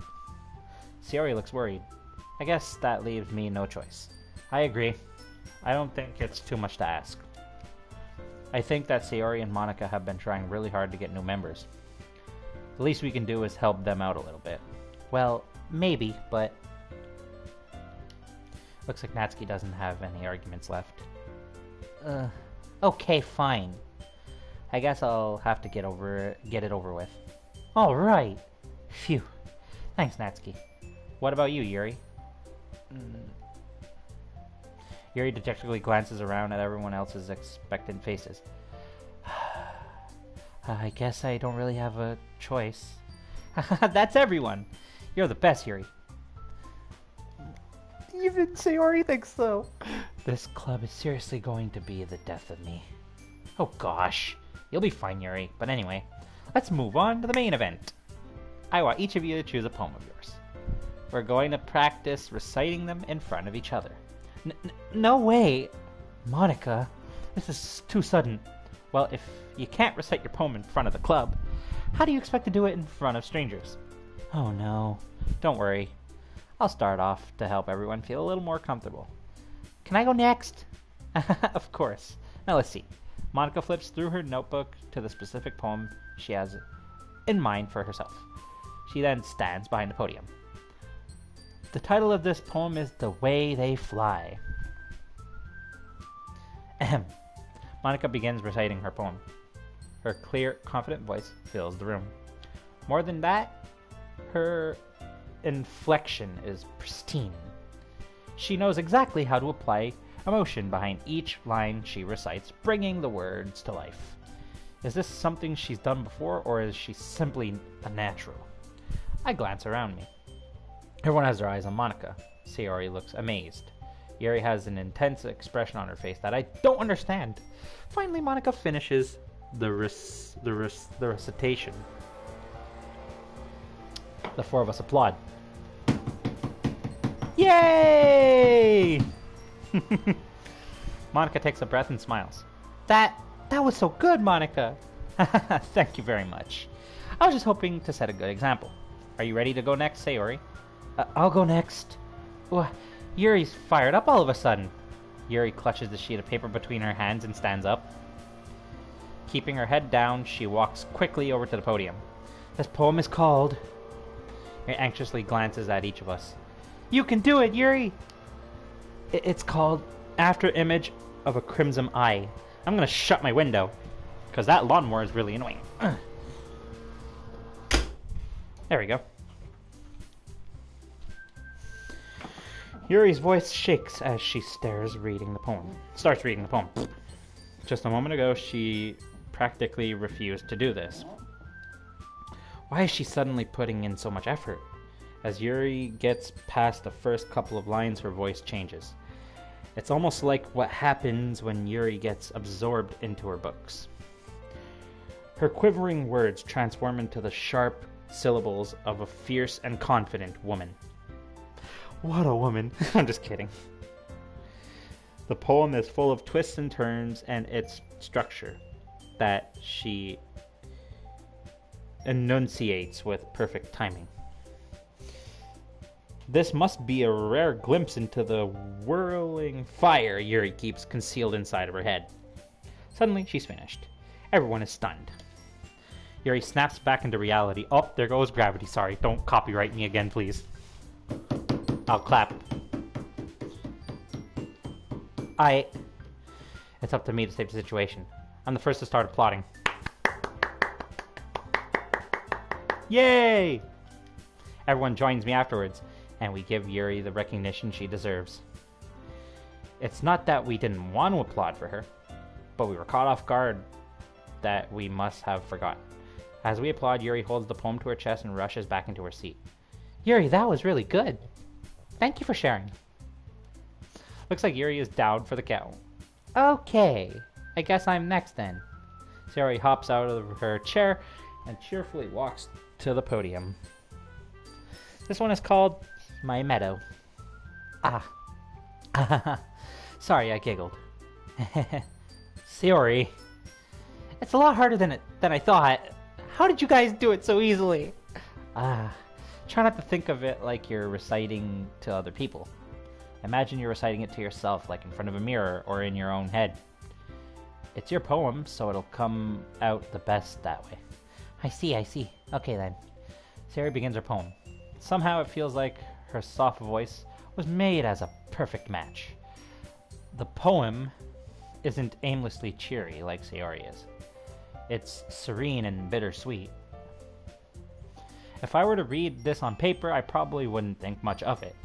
Sayori looks worried. I guess that leaves me no choice. I agree. I don't think it's too much to ask. I think that Sayori and Monica have been trying really hard to get new members. The least we can do is help them out a little bit. Well, maybe, but... Looks like Natsuki doesn't have any arguments left. Okay, fine. I guess I'll have to get it over with. Alright! Phew. Thanks, Natsuki. What about you, Yuri? Yuri dejectedly glances around at everyone else's expectant faces. I guess I don't really have a choice. That's everyone! You're the best, Yuri. Even Sayori thinks so. This club is seriously going to be the death of me. Oh gosh. You'll be fine, Yuri. But anyway, let's move on to the main event. I want each of you to choose a poem of yours. We're going to practice reciting them in front of each other. No way! Monica, this is too sudden. Well, if you can't recite your poem in front of the club, how do you expect to do it in front of strangers? Oh no. Don't worry. I'll start off to help everyone feel a little more comfortable. Can I go next? Of course. Now let's see. Monica flips through her notebook to the specific poem she has in mind for herself. She then stands behind the podium. The title of this poem is The Way They Fly. Ahem. Monica begins reciting her poem. Her clear, confident voice fills the room. More than that, her inflection is pristine. She knows exactly how to apply emotion behind each line she recites, bringing the words to life. Is this something she's done before, or is she simply a natural? I glance around me. Everyone has their eyes on Monica. Sayori looks amazed. Yuri has an intense expression on her face that I don't understand. Finally, Monica finishes the recitation. The four of us applaud. Yay! Monica takes a breath and smiles. That was so good, Monica. Thank you very much. I was just hoping to set a good example. Are you ready to go next, Sayori? I'll go next. Yuri's fired up all of a sudden. Yuri clutches the sheet of paper between her hands and stands up. Keeping her head down, she walks quickly over to the podium. This poem is called... Yuri anxiously glances at each of us. You can do it, Yuri! It's called After Image of a Crimson Eye. I'm gonna shut my window, because that lawnmower is really annoying. There we go. Yuri's voice shakes as she starts reading the poem. Just a moment ago, she practically refused to do this. Why is she suddenly putting in so much effort? As Yuri gets past the first couple of lines, her voice changes. It's almost like what happens when Yuri gets absorbed into her books. Her quivering words transform into the sharp syllables of a fierce and confident woman. What a woman. I'm just kidding. The poem is full of twists and turns and its structure that she enunciates with perfect timing. This must be a rare glimpse into the whirling fire Yuri keeps concealed inside of her head. Suddenly, she's finished. Everyone is stunned. Yuri snaps back into reality. Oh, there goes gravity. Sorry, don't copyright me again, please. I'll clap. It's up to me to save the situation. I'm the first to start applauding. Yay! Everyone joins me afterwards, and we give Yuri the recognition she deserves. It's not that we didn't want to applaud for her, but we were caught off guard that we must have forgotten. As we applaud, Yuri holds the poem to her chest and rushes back into her seat. Yuri, that was really good. Thank you for sharing. Looks like Yuri is down for the count. Okay, I guess I'm next then. Sayori hops out of her chair and cheerfully walks to the podium. This one is called My Meadow. Sorry, I giggled. Sayori, it's a lot harder than I thought. How did you guys do it so easily? Try not to think of it like you're reciting to other people. Imagine you're reciting it to yourself, like in front of a mirror or in your own head. It's your poem, so it'll come out the best that way. I see. Okay then. Sayori begins her poem. Somehow it feels like her soft voice was made as a perfect match. The poem isn't aimlessly cheery like Sayori is. It's serene and bittersweet. If I were to read this on paper, I probably wouldn't think much of it.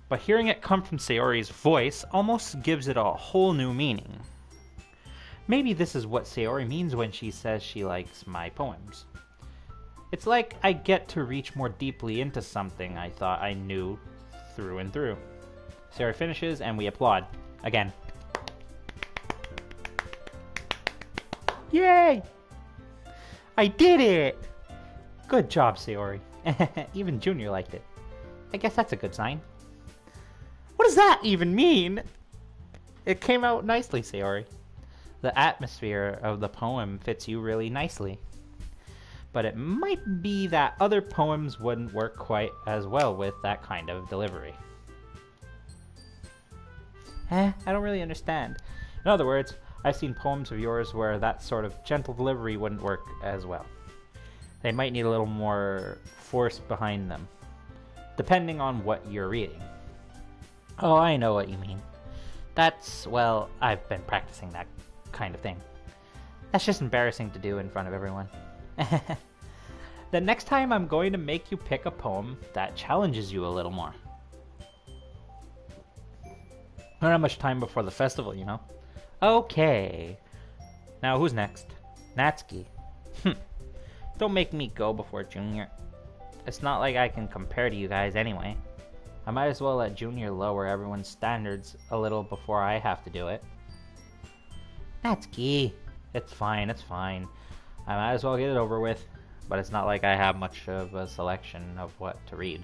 But hearing it come from Sayori's voice almost gives it a whole new meaning. Maybe this is what Sayori means when she says she likes my poems. It's like I get to reach more deeply into something I thought I knew through and through. Sayori finishes and we applaud. Again. Yay! I did it! Good job, Sayori. Even Junior liked it. I guess that's a good sign. What does that even mean? It came out nicely, Sayori. The atmosphere of the poem fits you really nicely. But it might be that other poems wouldn't work quite as well with that kind of delivery. I don't really understand. In other words, I've seen poems of yours where that sort of gentle delivery wouldn't work as well. They might need a little more force behind them, depending on what you're reading. Oh, I know what you mean. Well, I've been practicing that kind of thing. That's just embarrassing to do in front of everyone. The next time I'm going to make you pick a poem that challenges you a little more. Not have much time before the festival, you know? Okay. Now, who's next? Natsuki. Don't make me go before Junior. It's not like I can compare to you guys anyway. I might as well let Junior lower everyone's standards a little before I have to do it. Natsuki. It's fine, it's fine. I might as well get it over with. But it's not like I have much of a selection of what to read.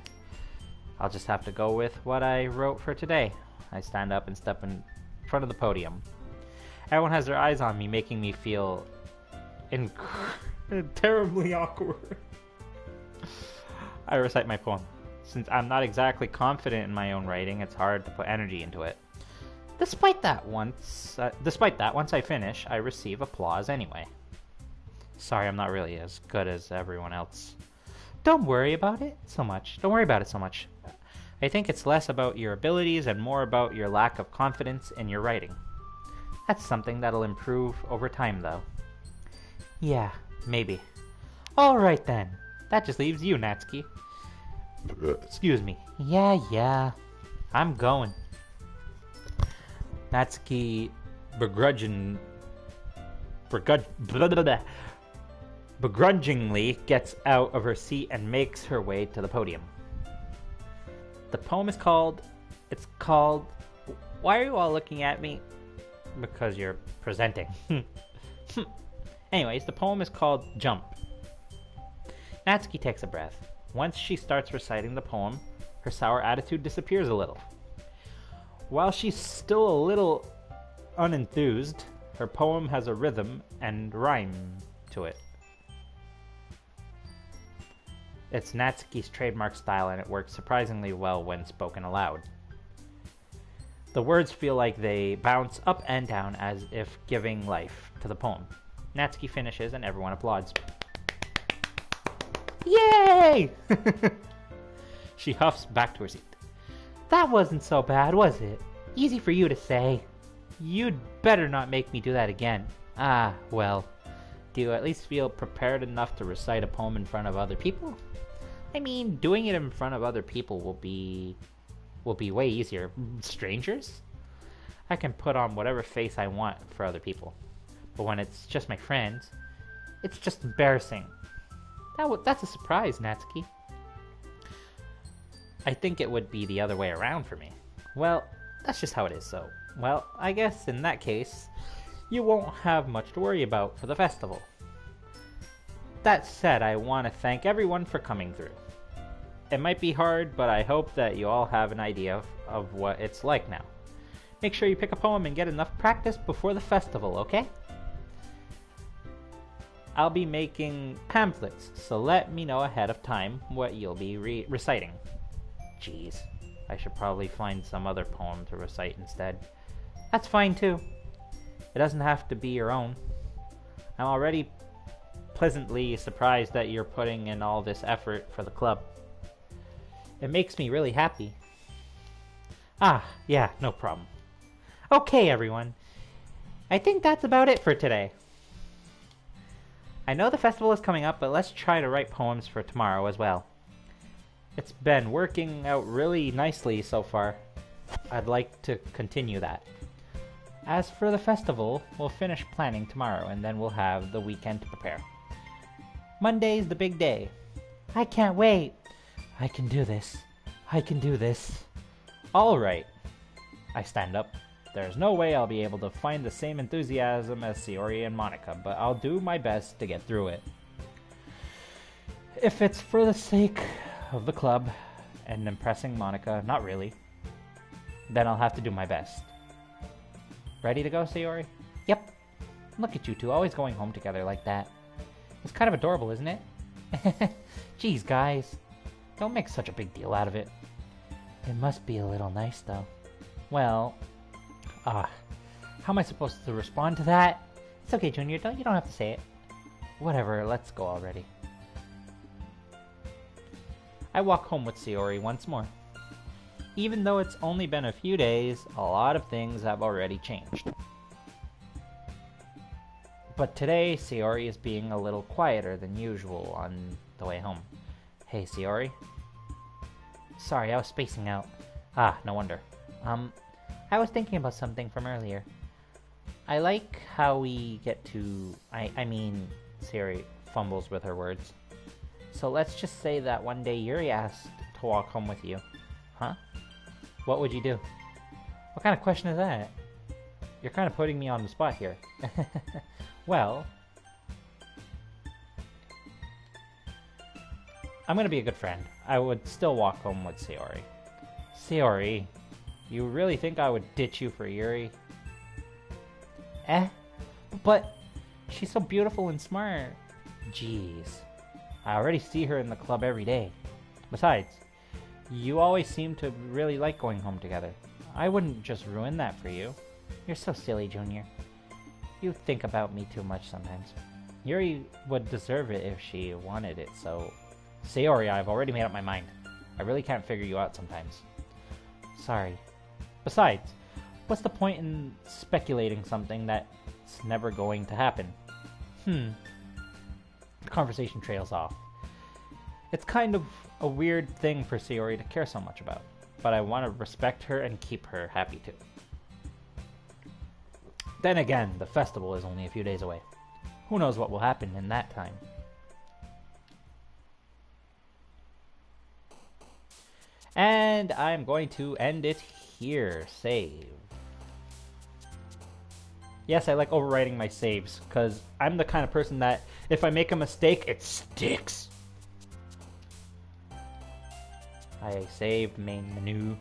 I'll just have to go with what I wrote for today. I stand up and step in front of the podium. Everyone has their eyes on me, making me feel terribly awkward. I recite my poem. Since I'm not exactly confident in my own writing, it's hard to put energy into it. Despite that, once I finish, I receive applause anyway. Sorry, I'm not really as good as everyone else. Don't worry about it so much. I think it's less about your abilities and more about your lack of confidence in your writing. That's something that'll improve over time, though. Yeah, maybe. Alright then. That just leaves you, Natsuki. Excuse me. Yeah. I'm going. Natsuki begrudgingly gets out of her seat and makes her way to the podium. The poem is called... Why are you all looking at me? Because you're presenting. Anyways, the poem is called Jump. Natsuki takes a breath. Once she starts reciting the poem, her sour attitude disappears a little. While she's still a little unenthused, her poem has a rhythm and rhyme to it. It's Natsuki's trademark style, and it works surprisingly well when spoken aloud. The words feel like they bounce up and down as if giving life to the poem. Natsuki finishes and everyone applauds. Yay! She huffs back to her seat. That wasn't so bad, was it? Easy for you to say. You'd better not make me do that again. Ah, well. Do you at least feel prepared enough to recite a poem in front of other people? I mean, doing it in front of other people will be way easier. Strangers? I can put on whatever face I want for other people. But when it's just my friends, it's just embarrassing. That's a surprise, Natsuki. I think it would be the other way around for me. Well, that's just how it is, so... Well, I guess in that case, you won't have much to worry about for the festival. That said, I want to thank everyone for coming through. It might be hard, but I hope that you all have an idea of what it's like now. Make sure you pick a poem and get enough practice before the festival, okay? I'll be making pamphlets, so let me know ahead of time what you'll be reciting. Jeez, I should probably find some other poem to recite instead. That's fine too. It doesn't have to be your own. I'm already pleasantly surprised that you're putting in all this effort for the club. It makes me really happy. Ah, yeah, no problem. Okay, everyone. I think that's about it for today. I know the festival is coming up, but let's try to write poems for tomorrow as well. It's been working out really nicely so far. I'd like to continue that. As for the festival, we'll finish planning tomorrow, and then we'll have the weekend to prepare. Monday's the big day. I can't wait. I can do this. All right. I stand up. There's no way I'll be able to find the same enthusiasm as Sayori and Monica, but I'll do my best to get through it. If it's for the sake of the club and impressing Monica, not really, then I'll have to do my best. Ready to go, Sayori? Yep. Look at you two, always going home together like that. It's kind of adorable, isn't it? Jeez, guys. Don't make such a big deal out of it. It must be a little nice, though. Well, how am I supposed to respond to that? It's okay, Junior. You don't have to say it. Whatever, let's go already. I walk home with Sayori once more. Even though it's only been a few days, a lot of things have already changed. But today, Sayori is being a little quieter than usual on the way home. Hey, Sayori? Sorry, I was spacing out. Ah, no wonder. I was thinking about something from earlier. I like how we get to... I mean, Sayori fumbles with her words. So let's just say that one day Yuri asked to walk home with you. Huh? What would you do? What kind of question is that? You're kind of putting me on the spot here. Well... I'm gonna be a good friend. I would still walk home with Sayori. Sayori, you really think I would ditch you for Yuri? Eh? But she's so beautiful and smart. Jeez. I already see her in the club every day. Besides, you always seem to really like going home together. I wouldn't just ruin that for you. You're so silly, Junior. You think about me too much sometimes. Yuri would deserve it if she wanted it, so... Sayori, I've already made up my mind. I really can't figure you out sometimes. Sorry. Besides, what's the point in speculating something that's never going to happen? The conversation trails off. It's kind of a weird thing for Sayori to care so much about, but I want to respect her and keep her happy too. Then again, the festival is only a few days away. Who knows what will happen in that time? And I'm going to end it here. Save. Yes, I like overwriting my saves, because I'm the kind of person that if I make a mistake, it sticks. I saved main menu.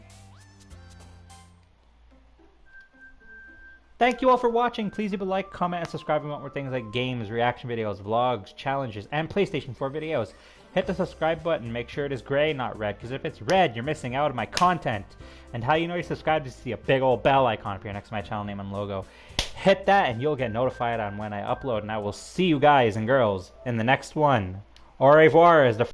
Thank you all for watching. Please leave a like, comment, and subscribe if you want more things like games, reaction videos, vlogs, challenges, and PlayStation 4 videos. Hit the subscribe button. Make sure it is gray, not red, because if it's red, you're missing out on my content. And how you know you're subscribed is to see a big old bell icon appear next to my channel name and logo. Hit that and you'll get notified on when I upload. And I will see you guys and girls in the next one. Au revoir is the